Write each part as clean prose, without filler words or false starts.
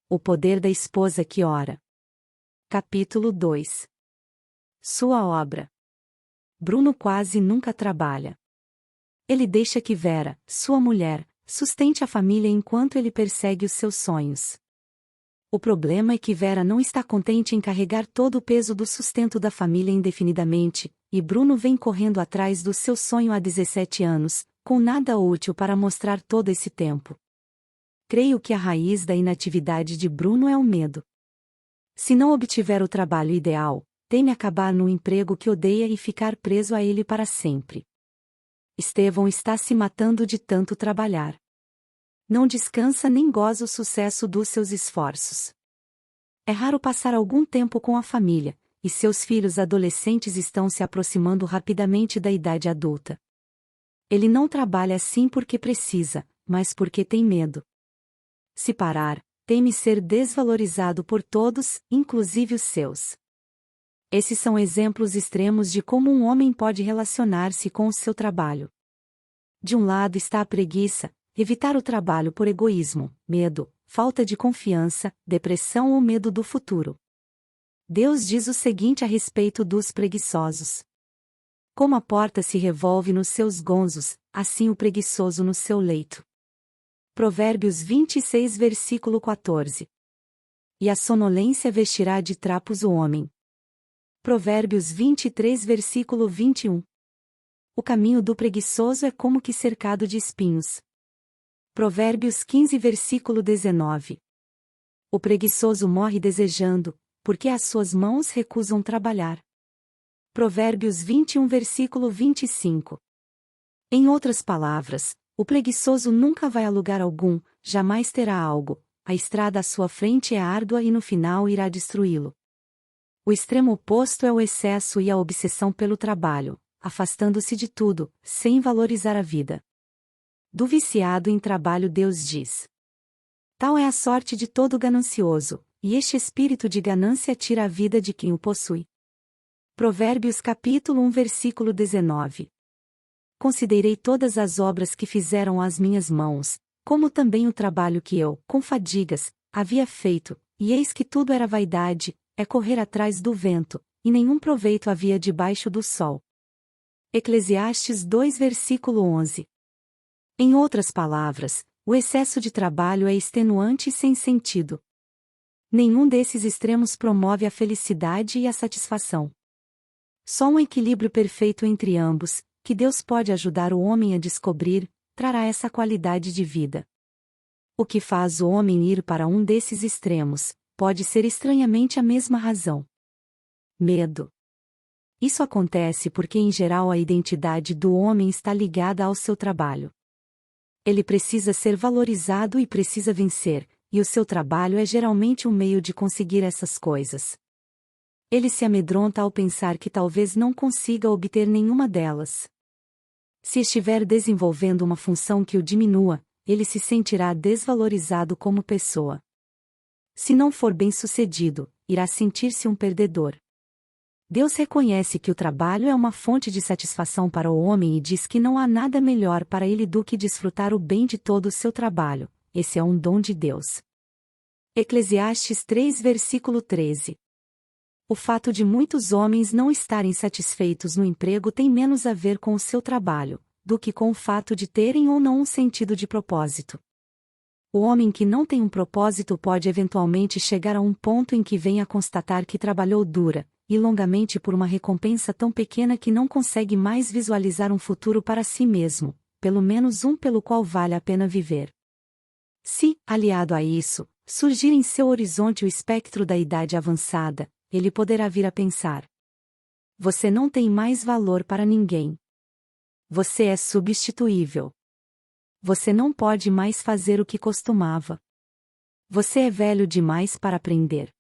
O poder da esposa que ora. Capítulo 2. Sua obra. Bruno quase nunca trabalha. Ele deixa que Vera, sua mulher, sustente a família enquanto ele persegue os seus sonhos. O problema é que Vera não está contente em carregar todo o peso do sustento da família indefinidamente, e Bruno vem correndo atrás do seu sonho há 17 anos, com nada útil para mostrar todo esse tempo. Creio que a raiz da inatividade de Bruno é o medo. Se não obtiver o trabalho ideal, teme acabar no emprego que odeia e ficar preso a ele para sempre. Estevão está se matando de tanto trabalhar. Não descansa nem goza o sucesso dos seus esforços. É raro passar algum tempo com a família, e seus filhos adolescentes estão se aproximando rapidamente da idade adulta. Ele não trabalha assim porque precisa, mas porque tem medo. Se parar, teme ser desvalorizado por todos, inclusive os seus. Esses são exemplos extremos de como um homem pode relacionar-se com o seu trabalho. De um lado está a preguiça, evitar o trabalho por egoísmo, medo, falta de confiança, depressão ou medo do futuro. Deus diz o seguinte a respeito dos preguiçosos: como a porta se revolve nos seus gonzos, assim o preguiçoso no seu leito. Provérbios 26 versículo 14. E a sonolência vestirá de trapos o homem. Provérbios 23 versículo 21. O caminho do preguiçoso é como que cercado de espinhos. Provérbios 15 versículo 19. O preguiçoso morre desejando, porque as suas mãos recusam trabalhar. Provérbios 21 versículo 25. Em outras palavras, o preguiçoso nunca vai a lugar algum, jamais terá algo, a estrada à sua frente é árdua e no final irá destruí-lo. O extremo oposto é o excesso e a obsessão pelo trabalho, afastando-se de tudo, sem valorizar a vida. Do viciado em trabalho Deus diz: tal é a sorte de todo ganancioso, e este espírito de ganância tira a vida de quem o possui. Provérbios capítulo 1 versículo 19. Considerei todas as obras que fizeram as minhas mãos, como também o trabalho que eu, com fadigas, havia feito, e eis que tudo era vaidade, é correr atrás do vento, e nenhum proveito havia debaixo do sol. Eclesiastes 2 versículo 11. Em outras palavras, o excesso de trabalho é extenuante e sem sentido. Nenhum desses extremos promove a felicidade e a satisfação. Só um equilíbrio perfeito entre ambos, que Deus pode ajudar o homem a descobrir, trará essa qualidade de vida. O que faz o homem ir para um desses extremos, pode ser estranhamente a mesma razão: medo. Isso acontece porque em geral a identidade do homem está ligada ao seu trabalho. Ele precisa ser valorizado e precisa vencer, e o seu trabalho é geralmente um meio de conseguir essas coisas. Ele se amedronta ao pensar que talvez não consiga obter nenhuma delas. Se estiver desenvolvendo uma função que o diminua, ele se sentirá desvalorizado como pessoa. Se não for bem-sucedido, irá sentir-se um perdedor. Deus reconhece que o trabalho é uma fonte de satisfação para o homem e diz que não há nada melhor para ele do que desfrutar o bem de todo o seu trabalho. Esse é um dom de Deus. Eclesiastes 3 versículo 13. O fato de muitos homens não estarem satisfeitos no emprego tem menos a ver com o seu trabalho, do que com o fato de terem ou não um sentido de propósito. O homem que não tem um propósito pode eventualmente chegar a um ponto em que venha a constatar que trabalhou dura e longamente por uma recompensa tão pequena que não consegue mais visualizar um futuro para si mesmo, pelo menos um pelo qual vale a pena viver. Se, aliado a isso, surgir em seu horizonte o espectro da idade avançada, ele poderá vir a pensar: você não tem mais valor para ninguém. Você é substituível. Você não pode mais fazer o que costumava. Você é velho demais para aprender.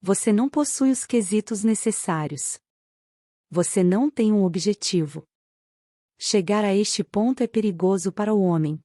Você não possui os quesitos necessários. Você não tem um objetivo. Chegar a este ponto é perigoso para o homem.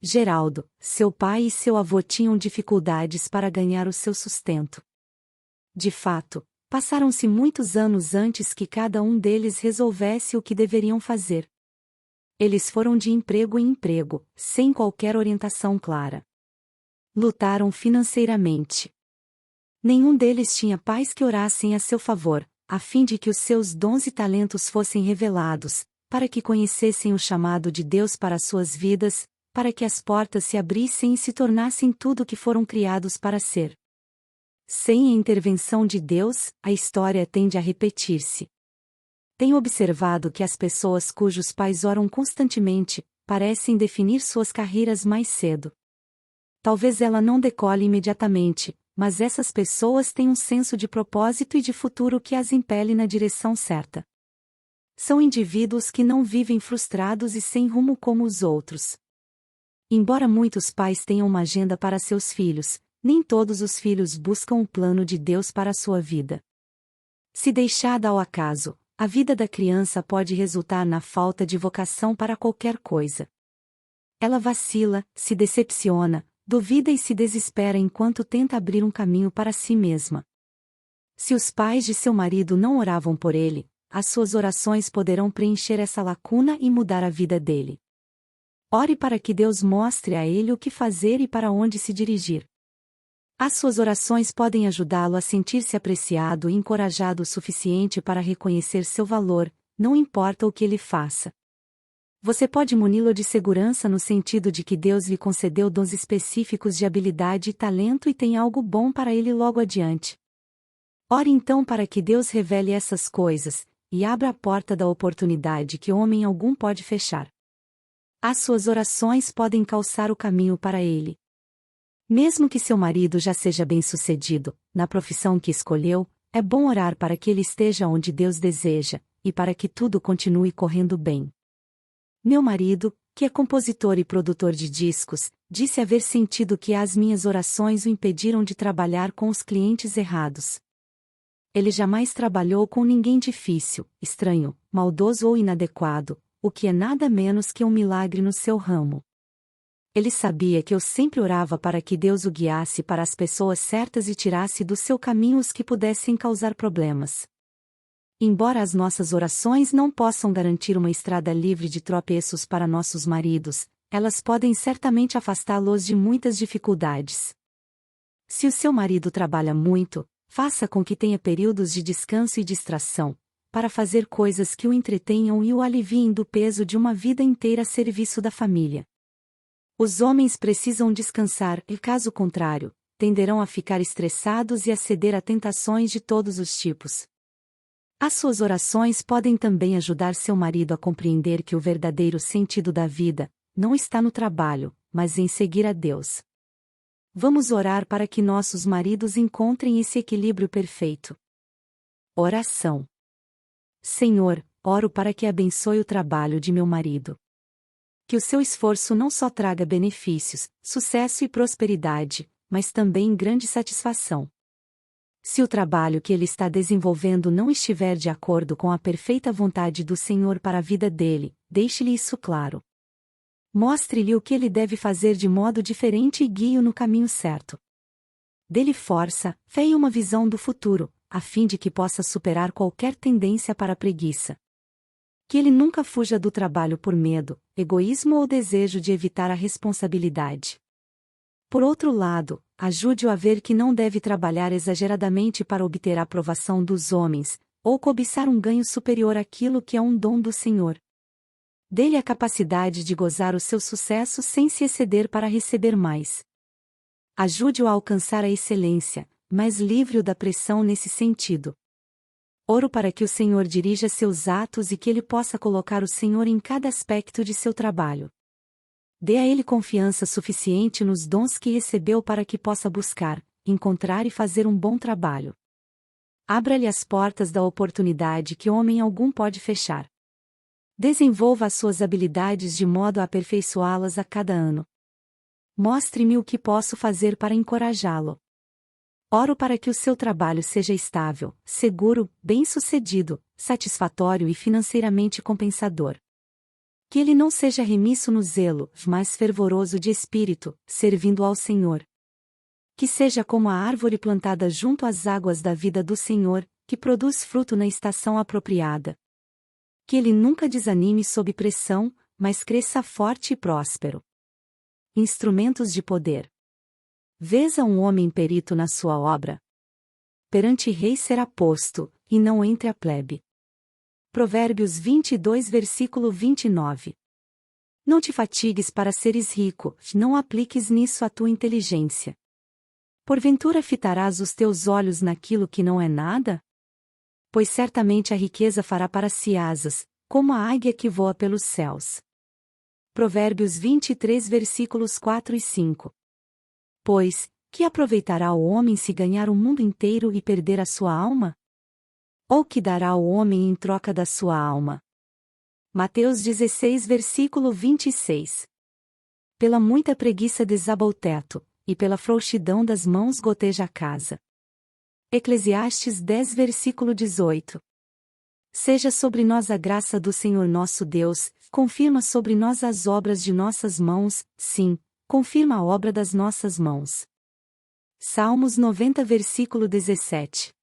Geraldo, seu pai e seu avô tinham dificuldades para ganhar o seu sustento. De fato, passaram-se muitos anos antes que cada um deles resolvesse o que deveriam fazer. Eles foram de emprego em emprego, sem qualquer orientação clara. Lutaram financeiramente. Nenhum deles tinha pais que orassem a seu favor, a fim de que os seus dons e talentos fossem revelados, para que conhecessem o chamado de Deus para suas vidas, para que as portas se abrissem e se tornassem tudo o que foram criados para ser. Sem a intervenção de Deus, a história tende a repetir-se. Tenho observado que as pessoas cujos pais oram constantemente, parecem definir suas carreiras mais cedo. Talvez ela não decole imediatamente, mas essas pessoas têm um senso de propósito e de futuro que as impele na direção certa. São indivíduos que não vivem frustrados e sem rumo como os outros. Embora muitos pais tenham uma agenda para seus filhos, nem todos os filhos buscam o plano de Deus para a sua vida. Se deixada ao acaso, a vida da criança pode resultar na falta de vocação para qualquer coisa. Ela vacila, se decepciona, duvida e se desespera enquanto tenta abrir um caminho para si mesma. Se os pais de seu marido não oravam por ele, as suas orações poderão preencher essa lacuna e mudar a vida dele. Ore para que Deus mostre a ele o que fazer e para onde se dirigir. As suas orações podem ajudá-lo a sentir-se apreciado e encorajado o suficiente para reconhecer seu valor, não importa o que ele faça. Você pode muni-lo de segurança no sentido de que Deus lhe concedeu dons específicos de habilidade e talento e tem algo bom para ele logo adiante. Ore então para que Deus revele essas coisas, e abra a porta da oportunidade que homem algum pode fechar. As suas orações podem calçar o caminho para ele. Mesmo que seu marido já seja bem-sucedido, na profissão que escolheu, é bom orar para que ele esteja onde Deus deseja, e para que tudo continue correndo bem. Meu marido, que é compositor e produtor de discos, disse haver sentido que as minhas orações o impediram de trabalhar com os clientes errados. Ele jamais trabalhou com ninguém difícil, estranho, maldoso ou inadequado, o que é nada menos que um milagre no seu ramo. Ele sabia que eu sempre orava para que Deus o guiasse para as pessoas certas e tirasse do seu caminho os que pudessem causar problemas. Embora as nossas orações não possam garantir uma estrada livre de tropeços para nossos maridos, elas podem certamente afastá-los de muitas dificuldades. Se o seu marido trabalha muito, faça com que tenha períodos de descanso e distração, para fazer coisas que o entretenham e o aliviem do peso de uma vida inteira a serviço da família. Os homens precisam descansar e, caso contrário, tenderão a ficar estressados e a ceder a tentações de todos os tipos. As suas orações podem também ajudar seu marido a compreender que o verdadeiro sentido da vida não está no trabalho, mas em seguir a Deus. Vamos orar para que nossos maridos encontrem esse equilíbrio perfeito. Oração. Senhor, oro para que abençoe o trabalho de meu marido. Que o seu esforço não só traga benefícios, sucesso e prosperidade, mas também grande satisfação. Se o trabalho que ele está desenvolvendo não estiver de acordo com a perfeita vontade do Senhor para a vida dele, deixe-lhe isso claro. Mostre-lhe o que ele deve fazer de modo diferente e guie-o no caminho certo. Dê-lhe força, fé e uma visão do futuro, a fim de que possa superar qualquer tendência para a preguiça. Que ele nunca fuja do trabalho por medo, egoísmo ou desejo de evitar a responsabilidade. Por outro lado, ajude-o a ver que não deve trabalhar exageradamente para obter a aprovação dos homens, ou cobiçar um ganho superior àquilo que é um dom do Senhor. Dê-lhe a capacidade de gozar o seu sucesso sem se exceder para receber mais. Ajude-o a alcançar a excelência, mas livre-o da pressão nesse sentido. Oro para que o Senhor dirija seus atos e que ele possa colocar o Senhor em cada aspecto de seu trabalho. Dê a ele confiança suficiente nos dons que recebeu para que possa buscar, encontrar e fazer um bom trabalho. Abra-lhe as portas da oportunidade que homem algum pode fechar. Desenvolva as suas habilidades de modo a aperfeiçoá-las a cada ano. Mostre-me o que posso fazer para encorajá-lo. Oro para que o seu trabalho seja estável, seguro, bem-sucedido, satisfatório e financeiramente compensador. Que ele não seja remisso no zelo, mas fervoroso de espírito, servindo ao Senhor. Que seja como a árvore plantada junto às águas da vida do Senhor, que produz fruto na estação apropriada. Que ele nunca desanime sob pressão, mas cresça forte e próspero. Instrumentos de poder. Vês a um homem perito na sua obra? Perante reis será posto, e não entre a plebe. Provérbios 22 versículo 29. Não te fatigues para seres rico, não apliques nisso a tua inteligência. Porventura fitarás os teus olhos naquilo que não é nada? Pois certamente a riqueza fará para si asas, como a águia que voa pelos céus. Provérbios 23 versículos 4 e 5. Pois, que aproveitará o homem se ganhar o mundo inteiro e perder a sua alma? Ou que dará o homem em troca da sua alma? Mateus 16 versículo 26. Pela muita preguiça desaba o teto, e pela frouxidão das mãos goteja a casa. Eclesiastes 10 versículo 18. Seja sobre nós a graça do Senhor nosso Deus, confirma sobre nós as obras de nossas mãos, sim, confirma a obra das nossas mãos. Salmos 90 versículo 17.